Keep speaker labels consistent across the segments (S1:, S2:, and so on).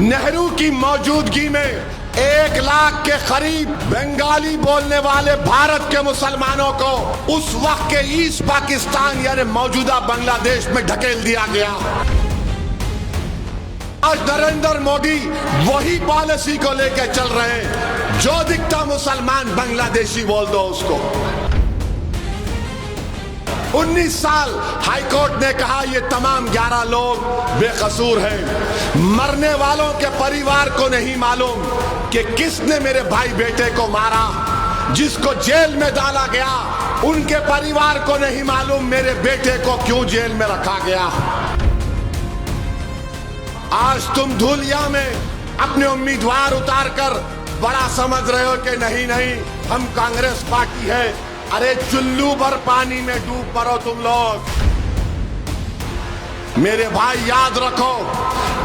S1: नेहरू की मौजूदगी में 1 लाख के करीब बंगाली बोलने वाले भारत के मुसलमानों को उस वक्त के ईस्ट पाकिस्तान यानी मौजूदा बांग्लादेश में ढकेल दिया गया। आज नरेंद्र मोदी वही पॉलिसी को लेकर चल रहे हैं, जो दिखता मुसलमान बांग्लादेशी बोल दो उसको। 19 साल हाईकोर्ट ने कहा ये तमाम 11 लोग बेकसूर हैं। मरने वालों के परिवार को नहीं मालूम कि किसने मेरे भाई बेटे को मारा। जिसको जेल में डाला गया उनके परिवार को नहीं मालूम मेरे बेटे को क्यों जेल में रखा गया। आज तुम धूलिया में अपने उम्मीदवार उतारकर बड़ा समझ रहे हो कि नहीं नहीं हम कांग्रेस पार्टी है। अरे चुल्लू भर पानी में डूब मरो तुम लोग। मेरे भाई याद रखो,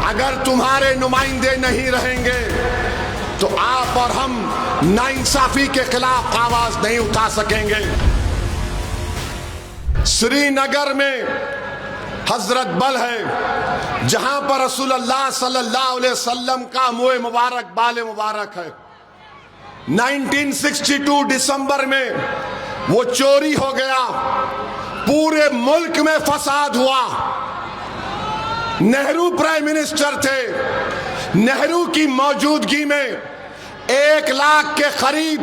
S1: अगर तुम्हारे नुमाइंदे नहीं रहेंगे तो आप और हम नाइंसाफी के खिलाफ आवाज नहीं उठा सकेंगे। श्रीनगर में हजरत बल है जहां पर रसूलुल्लाह सल्लल्लाहु अलैहि वसल्लम का मुँह मुबारक बाल मुबारक है। 1962 दिसंबर में वो चोरी हो गया, पूरे मुल्क में फसाद हुआ। नेहरू प्राइम मिनिस्टर थे। नेहरू की मौजूदगी में 1 लाख के करीब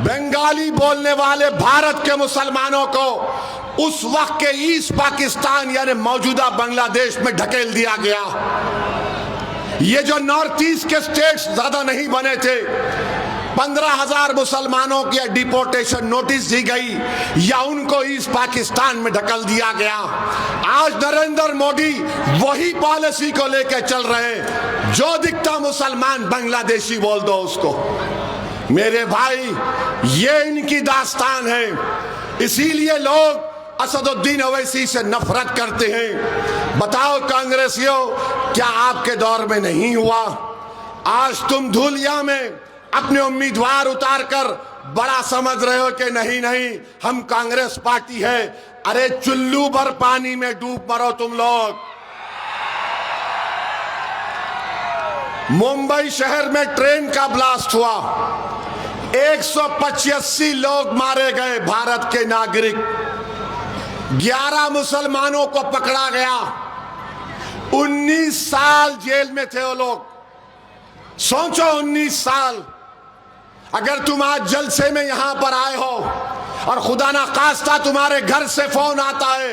S1: बंगाली बोलने वाले भारत के मुसलमानों को उस वक्त के ईस्ट पाकिस्तान यानी मौजूदा बांग्लादेश में ढकेल दिया गया। ये जो नॉर्थ ईस्ट के स्टेट्स ज्यादा नहीं बने थे, 15,000 मुसलमानों की डिपोर्टेशन नोटिस दी गई या उनको ईस्ट पाकिस्तान में ढकल दिया गया। आज नरेंद्र मोदी वही पॉलिसी को लेकर चल रहे हैं, जो दिखता मुसलमान बांग्लादेशी बोल दो उसको। मेरे भाई ये इनकी दास्तान है, इसीलिए लोग असदुद्दीन ओवैसी से नफरत करते हैं। बताओ कांग्रेसियों, क्या आपके दौर में नहीं हुआ? आज तुम धूलिया में अपने उम्मीदवार उतारकर बड़ा समझ रहे हो कि नहीं नहीं हम कांग्रेस पार्टी है। अरे चुल्लू भर पानी में डूब मरो तुम लोग। मुंबई शहर में ट्रेन का ब्लास्ट हुआ, 185 लोग मारे गए भारत के नागरिक, 11 मुसलमानों को पकड़ा गया, 19 साल जेल में थे वो लोग। सोचो 19 साल। अगर तुम आज जलसे में यहां पर आए हो और खुदा ना खास्ता तुम्हारे घर से फोन आता है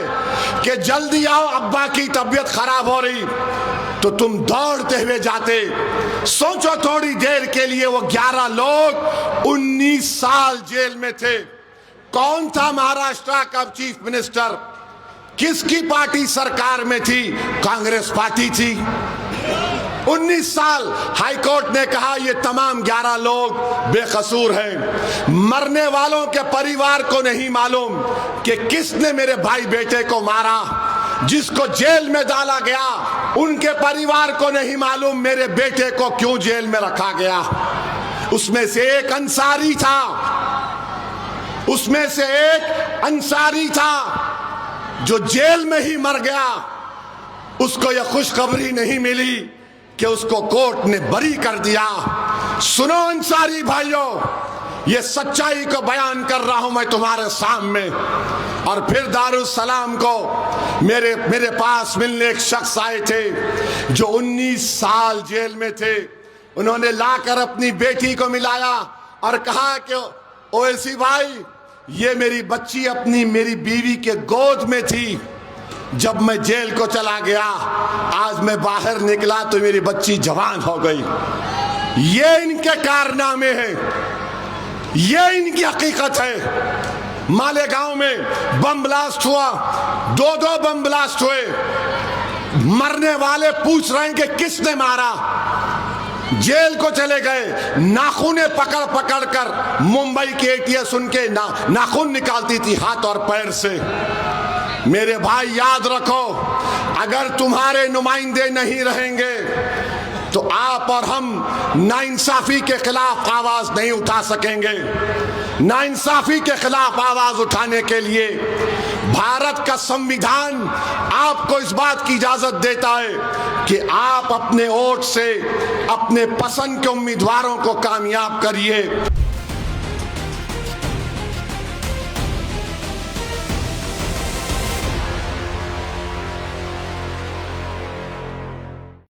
S1: कि जल्दी आओ अब्बा की तबीयत खराब हो रही, तो तुम दौड़ते हुए जाते। सोचो थोड़ी देर के लिए वो 11 लोग 19 साल जेल में थे। कौन था महाराष्ट्र का चीफ मिनिस्टर? किसकी पार्टी सरकार में थी? कांग्रेस पार्टी थी। 19 साल हाईकोर्ट ने कहा ये तमाम 11 लोग बेकसूर हैं। मरने वालों के परिवार को नहीं मालूम कि किसने मेरे भाई बेटे को मारा। जिसको जेल में डाला गया उनके परिवार को नहीं मालूम मेरे बेटे को क्यों जेल में रखा गया। उसमें से एक अंसारी था, उसमें से एक अंसारी था जो जेल में ही मर गया। उसको यह खुशखबरी नहीं मिली कि उसको कोर्ट ने बरी कर दिया। सुनो अंसारी भाइयों, ये सच्चाई को बयान कर रहा हूं मैं तुम्हारे सामने। और फिर दारुसलाम को मेरे पास मिलने एक शख्स आए थे जो 19 साल जेल में थे। उन्होंने लाकर अपनी बेटी को मिलाया और कहा कि ओवैसी भाई, ये मेरी बच्ची मेरी बीवी के गोद में थी जब मैं जेल को चला गया। आज मैं बाहर निकला तो मेरी बच्ची जवान हो गई। ये इनके कारनामे हैं, ये इनकी हकीकत है। मालेगांव में बम ब्लास्ट हुआ, 2 बम ब्लास्ट हुए। मरने वाले पूछ रहे हैं कि किसने मारा। जेल को चले गए, नाखूने पकड़ पकड़ कर मुंबई के एटीएस उनके नाखून निकालती थी हाथ और पैर से। मेरे भाई याद रखो, अगर तुम्हारे नुमाइंदे नहीं रहेंगे तो आप आप और हम नाइंसाफी के खिलाफ आवाज नहीं उठा सकेंगे। नाइंसाफी के खिलाफ आवाज उठाने के लिए भारत का संविधान आपको इस बात की इजाजत देता है कि आप अपने वोट से अपने पसंद के उम्मीदवारों को कामयाब करिए।